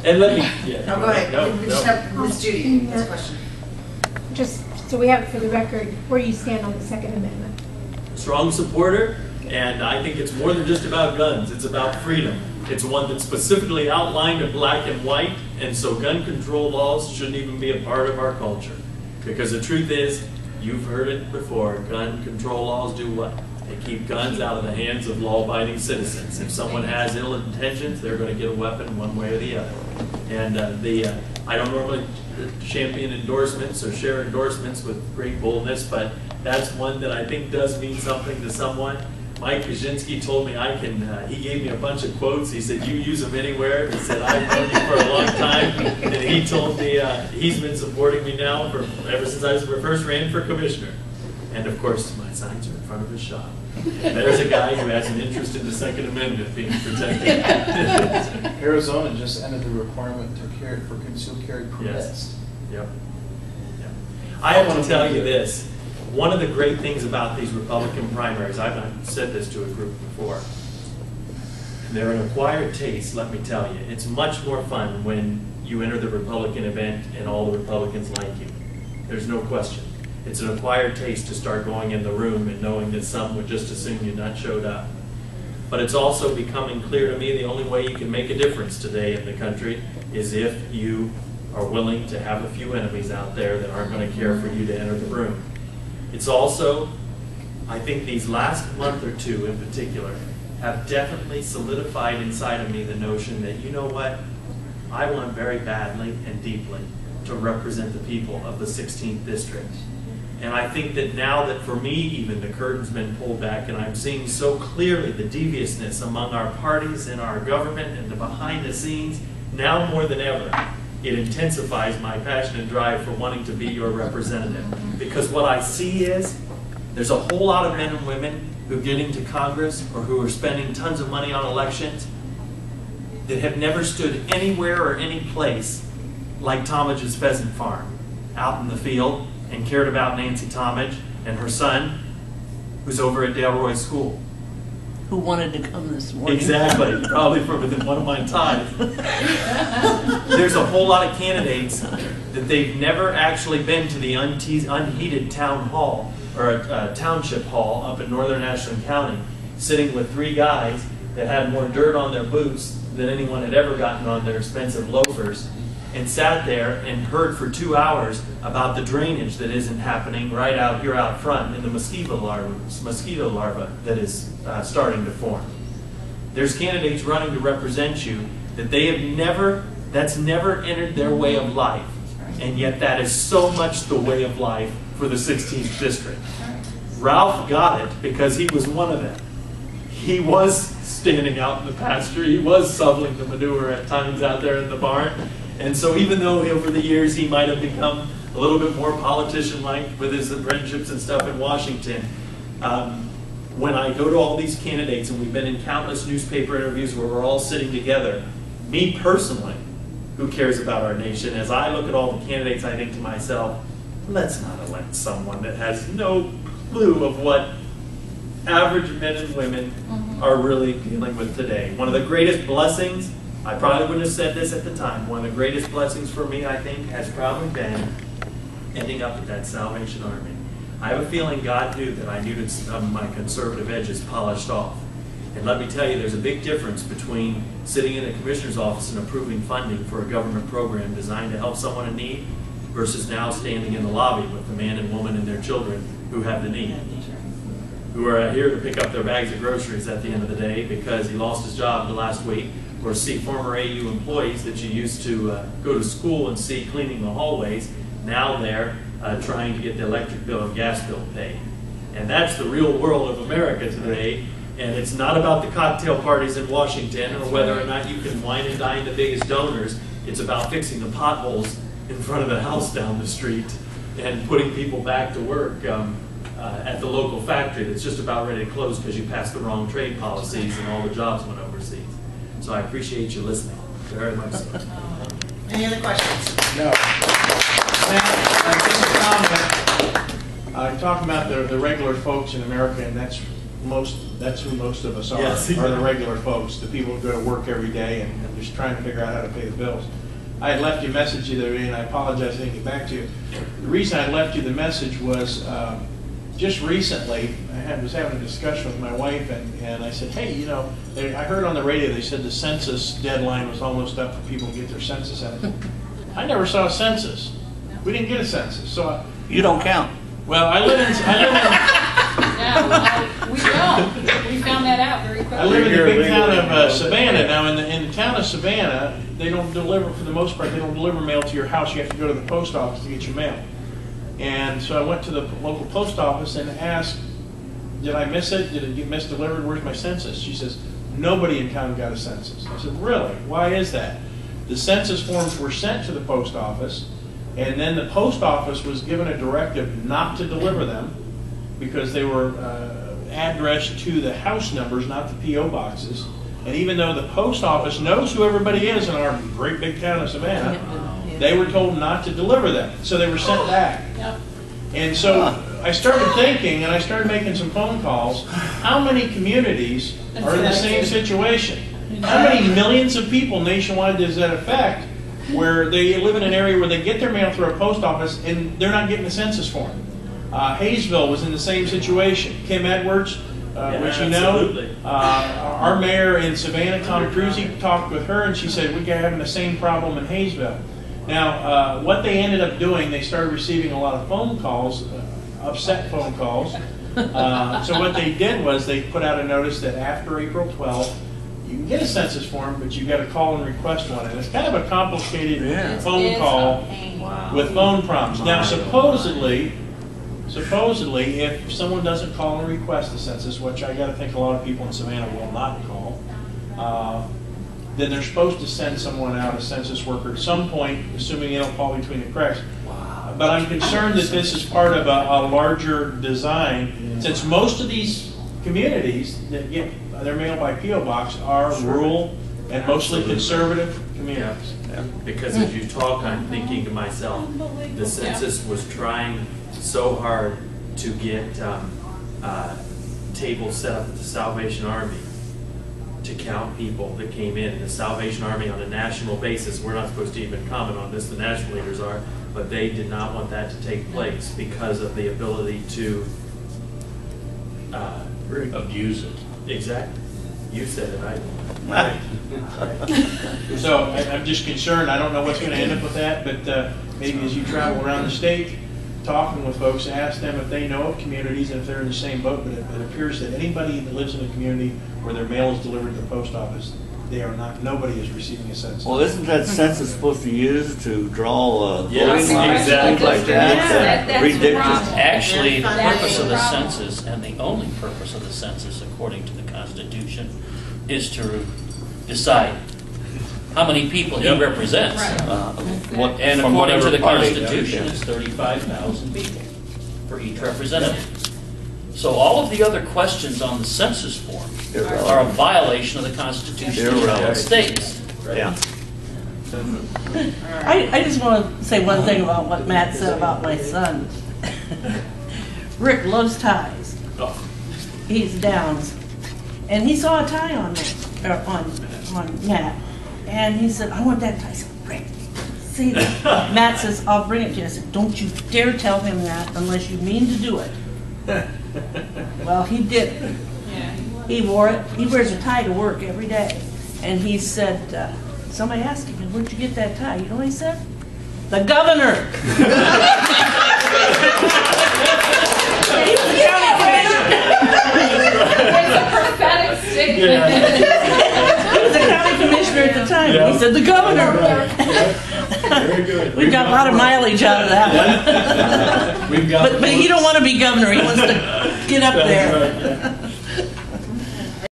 And let me, No, go ahead. No. Ms. Judy, this question. Just so we have it for the record, where do you stand on the Second Amendment? Strong supporter, and I think it's more than just about guns. It's about freedom. It's one that's specifically outlined in black and white, and so gun control laws shouldn't even be a part of our culture. Because the truth is, you've heard it before, gun control laws do what? They keep guns out of the hands of law-abiding citizens. If someone has ill intentions, they're going to get a weapon one way or the other. And I don't normally champion endorsements or share endorsements with great boldness, but that's one that I think does mean something to someone. Mike Kaczynski told me he gave me a bunch of quotes. He said, you use them anywhere. He said, I've known you for a long time. And he told me he's been supporting me now ever since I first ran for commissioner. And of course, my signs are in front of his shop. There's a guy who has an interest in the Second Amendment being protected. Arizona just ended the requirement for concealed carry permits. Yes. Yep. I have to tell you this. One of the great things about these Republican primaries, I've said this to a group before, they're an acquired taste, let me tell you. It's much more fun when you enter the Republican event and all the Republicans like you. There's no question. It's an acquired taste to start going in the room and knowing that some would just assume you not showed up. But it's also becoming clear to me the only way you can make a difference today in the country is if you are willing to have a few enemies out there that aren't going to care for you to enter the room. It's also, I think these last month or two in particular have definitely solidified inside of me the notion that, you know what, I want very badly and deeply to represent the people of the 16th District. And I think that now that for me even the curtain's been pulled back and I'm seeing so clearly the deviousness among our parties and our government and the behind the scenes, now more than ever, it intensifies my passion and drive for wanting to be your representative. Because what I see is there's a whole lot of men and women who get into Congress or who are spending tons of money on elections that have never stood anywhere or any place like Talmadge's pheasant farm, out in the field, and cared about Nancy Talmadge and her son, who's over at Dale Roy School. Who wanted to come this morning. Exactly, probably from within one of my ties. There's a whole lot of candidates that they've never actually been to the unheated town hall, or a township hall up in northern Ashland County, sitting with three guys that had more dirt on their boots than anyone had ever gotten on their expensive loafers, and sat there and heard for 2 hours about the drainage that isn't happening right out here out front in the mosquito larva that is starting to form. There's candidates running to represent you that they have that's never entered their way of life, and yet that is so much the way of life for the 16th District. Ralph got it because he was one of them. He was standing out in the pasture, he was shoveling the manure at times out there in the barn. And so even though over the years he might have become a little bit more politician-like with his friendships and stuff in Washington, when I go to all these candidates, and we've been in countless newspaper interviews where we're all sitting together, me personally, who cares about our nation, as I look at all the candidates, I think to myself, let's not elect someone that has no clue of what average men and women are really dealing with today. One of the greatest blessings, I probably wouldn't have said this at the time, one of the greatest blessings for me, I think, has probably been ending up at that Salvation Army. I have a feeling God knew that I needed some of my conservative edges polished off. And let me tell you, there's a big difference between sitting in the commissioner's office and approving funding for a government program designed to help someone in need versus now standing in the lobby with the man and woman and their children who have the need, who are here to pick up their bags of groceries at the end of the day because he lost his job the last week, or see former AU employees that you used to go to school and see cleaning the hallways, now they're trying to get the electric bill and gas bill paid. And that's the real world of America today. And it's not about the cocktail parties in Washington or whether or not you can wine and dine the biggest donors. It's about fixing the potholes in front of the house down the street and putting people back to work at the local factory that's just about ready to close because you passed the wrong trade policies and all the jobs went overseas. So I appreciate you listening very much so. Any other questions? No. Just a comment. I'm talking about the regular folks in America, and that's that's who most of us are, Yes, are the exactly. regular folks, the people who go to work every day and just trying to figure out how to pay the bills. I had left you a message the other day, and I apologize I didn't get back to you. The reason I left you the message was just recently, I was having a discussion with my wife, and I said, hey, I heard on the radio they said the census deadline was almost up for people to get their census in. I never saw a census. We didn't get a census. So You don't count. well, I live in Yeah, well, we don't. We found that out very quickly. I live in the big town of Savannah. Now, in the town of Savannah, they don't deliver, for the most part, they don't deliver mail to your house. You have to go to the post office to get your mail. And so I went to the local post office and asked, did I miss it? Did it get misdelivered? Where's my census? She says, nobody in town got a census. I said, really? Why is that? The census forms were sent to the post office, and then the post office was given a directive not to deliver them because they were addressed to the house numbers, not the P.O. boxes. And even though the post office knows who everybody is in our great big town of Savannah, they were told not to deliver them. So they were sent back. Yep. And so I started thinking, and I started making some phone calls. How many communities are in the same situation? How many millions of people nationwide does that affect, where they live in an area where they get their mail through a post office and they're not getting a census form? Hayesville was in the same situation. Kim Edwards, which you know, our mayor in Savannah, Tom Cruzy, talked with her, and she said we're having the same problem in Hayesville. Now, what they ended up doing, they started receiving a lot of phone calls, upset phone calls. So what they did was they put out a notice that after April 12th, you can get a census form, but you got to call and request one. And it's kind of a complicated phone call with phone prompts. Now, supposedly, if someone doesn't call and request a census, which I got to think a lot of people in Savannah will not call, then they're supposed to send someone out, a census worker, at some point, assuming they don't fall between the cracks. But I'm concerned that this is part of a larger design, since most of these communities that get their mail by P.O. box are rural and mostly conservative communities. Yeah. Because as you talk, I'm thinking to myself, the census was trying so hard to get tables set up at the Salvation Army to count people that came in. The Salvation Army on a national basis, we're not supposed to even comment on this, the national leaders are, but they did not want that to take place because of the ability to abuse it. Exactly. You said it, Right. So I'm just concerned. I don't know what's going to end up with that, but maybe as you travel around the state, talking with folks, ask them if they know of communities and if they're in the same boat. But it appears that anybody that lives in a community where their mail is delivered to the post office, they are not. Nobody is receiving a census. Well, isn't that census supposed to use to draw Yes, voting lines and things like that? Yes, that's the Ridiculous. problem. Actually, the That purpose is of the the problem. census, and the only purpose of the census, according to the Constitution, is to decide how many people he represents. Right. And From according to whatever the party, Constitution, yeah. it's 35,000 people for each representative. So all of the other questions on the census form are a violation of the Constitution of the United States. Yeah. I just want to say one thing about what Matt said about my son. Rick loves ties. He's Downs. And he saw a tie on Matt. And he said, I want that tie. I said, Rick, say that. Matt says, I'll bring it to you. I said, don't you dare tell him that unless you mean to do it. Well, he did it. Yeah. He wore it. He wears a tie to work every day. And he said, somebody asked him, where'd you get that tie? You know what he said? The governor. He was the county commissioner. It's a prophetic statement. He was the county commissioner at the time. He said, the governor. Very good. We got a lot of mileage out of that one. But he don't want to be governor. He wants to get up there.